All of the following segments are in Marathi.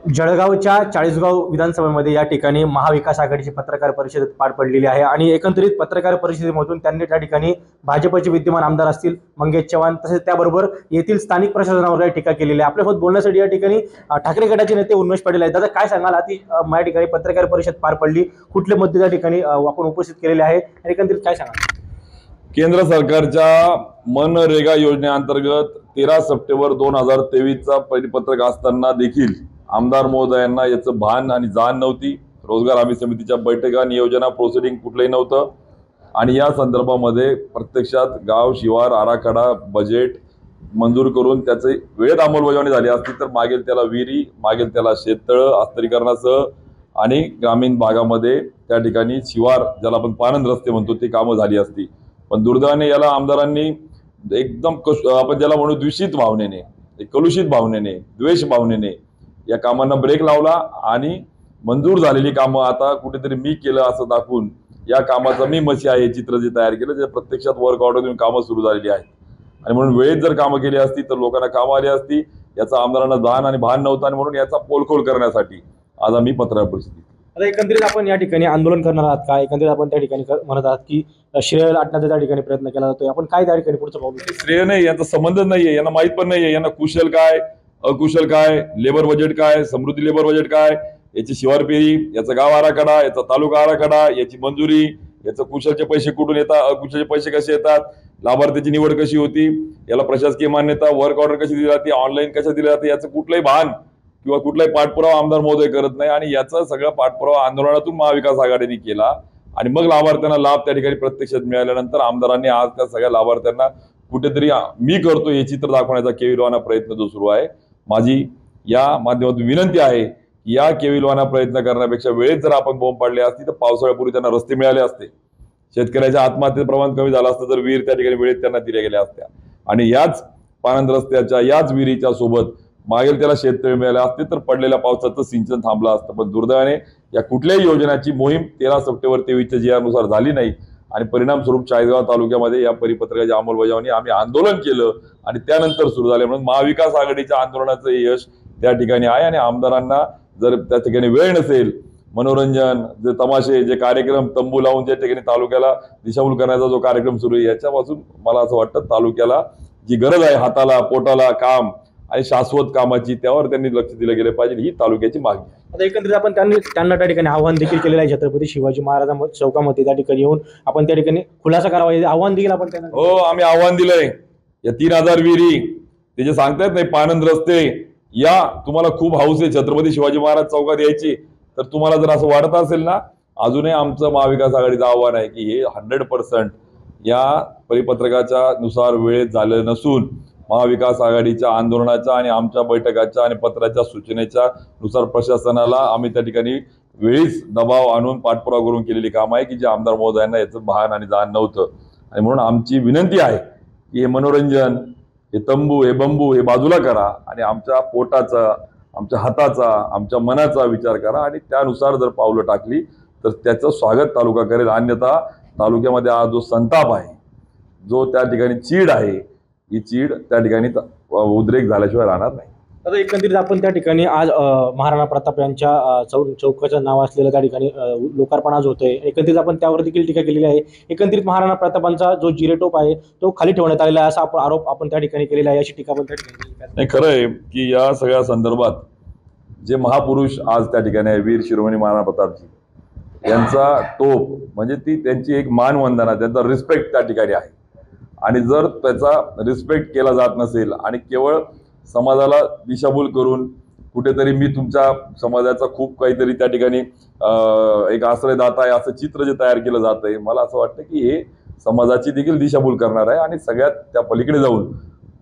जळगावच्या चाळीसगाव विधानसभेमध्ये या ठिकाणी महाविकास आघाडीची पत्रकार परिषद पार पडलेली आहे आणि एकंदरीत पत्रकार परिषदेमधून त्यांनी त्या ठिकाणी भाजपचे विद्यमान आमदार असतील मंगेश चव्हाण तसेच त्याबरोबर येथील स्थानिक प्रशासनावर टीका केलेली आहे। आपल्यासोबत बोलण्यासाठी या ठिकाणी ठाकरे गटाचे नेते उन्मेष पाटील आहेत। दादा, काय सांगाल? आधी या ठिकाणी पत्रकार परिषद पार पडली, कुठले मुद्दे त्या ठिकाणी आपण उपस्थित केलेले आहे आणि एकंदरीत काय सांगाल? केंद्र सरकारच्या मनरेगा योजनेअंतर्गत 13 सप्टेंबर 2023चा परिपत्रक असताना देखील आमदार महोदयांना याचं भान आणि जाण नव्हती। रोजगार हमी समितीच्या बैठका, नियोजना, प्रोसिडिंग कुठलंही नव्हतं आणि या संदर्भामध्ये प्रत्यक्षात गाव शिवार आराखडा बजेट मंजूर करून त्याचे वेळेत अंमलबजावणी झाली असती तर मागेल त्याला विहिरी, मागेल त्याला शेततळं अस्थिरीकरणासह आणि ग्रामीण भागामध्ये त्या ठिकाणी शिवार, ज्याला आपण पाणंद रस्ते म्हणतो, ते कामं झाली असती। पण दुर्दैवाने याला आमदारांनी एकदम आपण ज्याला म्हणू द्वेषित भावनेने, कलुषित भावनेने, द्वेष भावनेने या कामांना ब्रेक लावला आणि मंजूर झालेली कामं आता कुठेतरी मी केलं असं दाखवून या कामाचा मी मशी आहे चित्र जे तयार केलं, जे प्रत्यक्षात वर्क ऑर्डर देऊन कामं सुरू झालेली आहेत। आणि म्हणून वेळेत जर कामं केली असती तर लोकांना कामं आली असती, याचा आमदारांना जाण आणि भान नव्हतं आणि म्हणून याचा पोलखोल करण्यासाठी आज आम्ही पत्रकार परिषद। आता एकंदरीत आपण या ठिकाणी आंदोलन करणार आहात का? एकंदरीत आपण त्या ठिकाणी म्हणत आहात की श्रेय लाटण्याचा त्या ठिकाणी प्रयत्न केला जातोय, आपण काय त्या ठिकाणी पुढचं पाहू? श्रेय नाही, याचा संबंध नाहीये, यांना माहित पण नाहीये यांना कुशल काय, अकुशल काय, लेबर बजेट काय, समृद्धी लेबर बजेट काय, याची शिवारपेरी, याचा गाव आराखडा, याचा तालुका आराखडा, याची मंजुरी, याचं कुशलचे पैसे कुठून येतात, अकुशलचे पैसे कसे येतात, लाभार्थीची निवड कशी होती, याला प्रशासकीय मान्यता, वर्क ऑर्डर कशी दिली जाते, ऑनलाईन कशा दिली जाते, याचं कुठलंही भान किंवा कुठलाही पाठपुरावा आमदार महोदय करत नाही। आणि याचा सगळा पाठपुरावा आंदोलनातून महाविकास आघाडीने केला आणि मग लाभार्थ्यांना लाभ त्या ठिकाणी प्रत्यक्षात मिळाल्यानंतर आमदारांनी आज त्या सगळ्या लाभार्थ्यांना कुठेतरी मी करतो हे चित्र दाखवण्याचा केविलवाना प्रयत्न जो सुरू आहे। माझी या माध्यमातून विनंती आहे की या केविलवाना प्रयत्न करण्यापेक्षा वेळेत जर आपण बोंब पाडली असती तर पावसाळ्यापूर्वी त्यांना रस्ते मिळाले असते, शेतकऱ्याच्या आत्महत्येचं प्रमाण कमी झालं असतं, तर विहीर त्या ठिकाणी वेळेत त्यांना दिल्या गेल्या असत्या आणि याच पाणंद रस्त्याच्या याच विहिरीच्या सोबत मागेल त्याला शेततळे मिळाले असते तर पडलेल्या पावसाचं सिंचन थांबलं असतं। पण दुर्दैवाने या कुठल्याही योजनाची मोहीम 13 सप्टेंबर 23च्या GR नुसार झाली नाही आणि परिणामस्वरूप चाळीसगाव तालुक्यामध्ये या परिपत्रकाची अंमलबजावणी आम्ही आंदोलन केलं आणि त्यानंतर सुरू झाले। म्हणून महाविकास आघाडीच्या आंदोलनाचं यश त्या ठिकाणी आहे आणि आमदारांना जर त्या ठिकाणी वेळ नसेल, मनोरंजन, जे तमाशे, जे कार्यक्रम तंबू लावून ज्या ठिकाणी तालुक्याला दिशाभूल करण्याचा जो कार्यक्रम सुरू आहे, याच्यापासून मला असं वाटतं तालुक्याला जी गरज आहे हाताला पोटाला काम आणि शाश्वत कामाची, त्यावर त्यांनी लक्ष दिलं गेलं पाहिजे, ही तालुक्याची मागणी आहे। आता एकंदरीत आपण त्यांना त्या ठिकाणी आव्हान देखील केलेलं आहे, छत्रपती शिवाजी महाराज चौकामध्ये त्या ठिकाणी येऊन आपण त्या ठिकाणी खुलासा करावा आव्हान देखील आपण त्यांना। हो, आम्ही आव्हान दिलंय। या 3000 विहिरी ते जे सांगतायत नाही पाणंद रस्ते, या तुम्हाला खूप हाऊस आहे छत्रपती शिवाजी महाराज चौकात यायची, तर तुम्हाला जर असं वाटत असेल ना, अजूनही आमचं महाविकास आघाडीचं आव्हान आहे की हे 100% या परिपत्रकाच्या नुसार वेळेत झालं नसून महाविकास आघाडीच्या आंदोलनाच्या आणि आमच्या बैठकाच्या आणि पत्राच्या सूचनेच्या नुसार प्रशासनाला आम्ही त्या ठिकाणी वेळीच दबाव आणून पाठपुरावा करून केलेली काम आहे की जे आमदार महोदयांना याचं भान आणि जाण नव्हतं। आणि म्हणून आमची विनंती आहे की हे मनोरंजन, हे तंबू, हे बंबू हे बाजूला करा आणि आमच्या पोटाचा, आमच्या हाताचा, आमच्या मनाचा विचार करा आणि त्यानुसार जर पावलं टाकली तर त्याचं स्वागत तालुका करेल। अन्यथा तालुक्यामध्ये आज जो संताप आहे, जो त्या ठिकाणी चीड आहे, ही चीड त्या ठिकाणी उद्रेक झाल्याशिवाय राहणार नाही। आता एकंदरीत आपण त्या ठिकाणी आज महाराणा प्रताप यांच्या चौकाचं नाव असलेलं त्या ठिकाणी लोकार्पण आज होतंय, एकंदरीत आपण त्यावर देखील टीका केलेली आहे। एकंदरीत महाराणा प्रतापांचा जो जिरेटोप आहे तो खाली ठेवण्यात आलेला आहे असा आरोप आपण त्या ठिकाणी केलेला आहे, अशी टीका पण त्या ठिकाणी नाही। खरं आहे की या सगळ्या संदर्भात जे महापुरुष आज त्या ठिकाणी आहे, वीर शिरोमणी महाराणा प्रतापजी यांचा टोप म्हणजे ती त्यांची एक मानवंदना, त्यांचा रिस्पेक्ट त्या ठिकाणी आहे आणि जर त्याचा रिस्पेक्ट केला जात नसेल आणि केवळ समाजाला दिशाभूल करून कुठेतरी मी तुमच्या समाजाचा खूप काहीतरी त्या ठिकाणी एक आश्रयदाता आहे असं चित्र जे तयार केलं जात आहे, मला असं वाटतं की हे समाजाची देखील दिशाभूल करणार आहे आणि सगळ्यात त्या पलीकडे जाऊन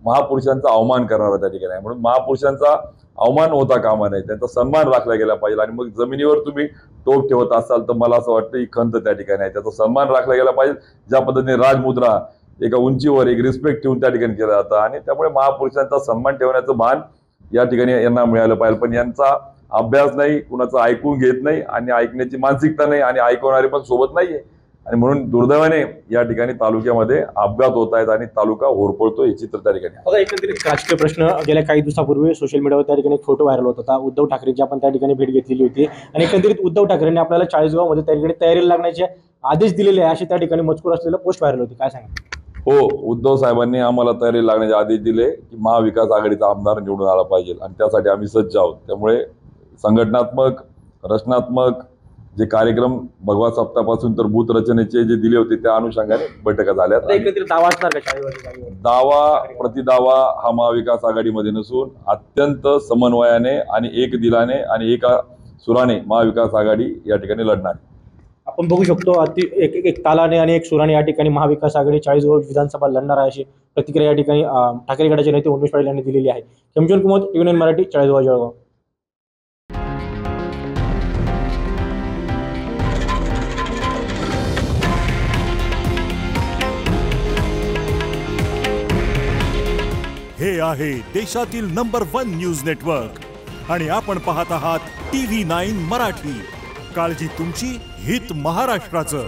महापुरुषांचा अवमान करणारा त्या ठिकाणी आहे। म्हणून महापुरुषांचा अवमान होता कामा नये, त्यांचा सन्मान राखला गेला पाहिजे। आणि मग जमिनीवर तुम्ही टोप ठेवत असाल तर मला असं वाटतं ही खंत त्या ठिकाणी आहे, त्याचा सन्मान राखला गेला पाहिजे। ज्या पद्धतीने राजमुद्रा एका उंचीवर एक रिस्पेक्ट ठेवून त्या ठिकाणी केलं जातं आणि त्यामुळे महापुरुषांचा सन्मान ठेवण्याचं भान या ठिकाणी यांना मिळालं पाहिजे। पण यांचा अभ्यास नाही, कुणाचं ऐकून घेत नाही आणि ऐकण्याची मानसिकता नाही आणि ऐकवणारे पण सोबत नाहीये, आणि म्हणून दुर्दैवाने या ठिकाणी तालुक्यामध्ये अपघात होत आहेत आणि तालुका होरपळतो हे चित्र त्या ठिकाणी आहे. आता एकंदरीत राजकीय प्रश्न गेल्या काही दिवसापूर्वी सोशल मीडियावर त्या ठिकाणी एक फोटो व्हायरल होत होता. उद्धव ठाकरेंची आपण त्या ठिकाणी भेट घेतलेली होती आणि एकंदरीत उद्धव ठाकरेंनी आपल्याला चाळीसगावमध्ये त्या ठिकाणी तयारीला लागण्याचे आदेश दिलेले आहे अशी त्या ठिकाणी मजकूर असलेलं पोस्ट व्हायरल होती. काय सांगा? हो, उद्धव साहेबांनी आम्हाला तयारी लागण्याचे आदेश दिले की महाविकास आघाडीचा आमदार निवडून आला पाहिजे आणि त्यासाठी आम्ही सज्ज आहोत. त्यामुळे संघटनात्मक, रचनात्मक जे कार्यक्रम भगवा सप्ताहापासून तर बूथ रचनेचे जे दिले होते त्या अनुषंगाने बैठका झाल्या. एकंदरीत दावा असणार का चाळीसगावचा? दावा प्रतिदावा हा महाविकास आघाडीमध्ये नसून अत्यंत समन्वयाने आणि एक दिलाने आणि एका सुराने महाविकास आघाडी या ठिकाणी लढणार. आपण बघू शकतो एक तालाने आणि एक सुराने या ठिकाणी महाविकास आघाडी चाळीसगाव विधानसभा लढणार आहे अशी प्रतिक्रिया या ठिकाणी ठाकरे गटाचे नेते उमेश पाटील यांनी दिलेली आहे. केमजोन कुमार, टीव्ही9 मराठी, चाळीसगाव जळगाव. हे आहे देशातील नंबर 1 न्यूज नेटवर्क आणि आपण पाहत आहात टीव्ही 9 मराठी. काळजी तुमची, हित महाराष्ट्राचं.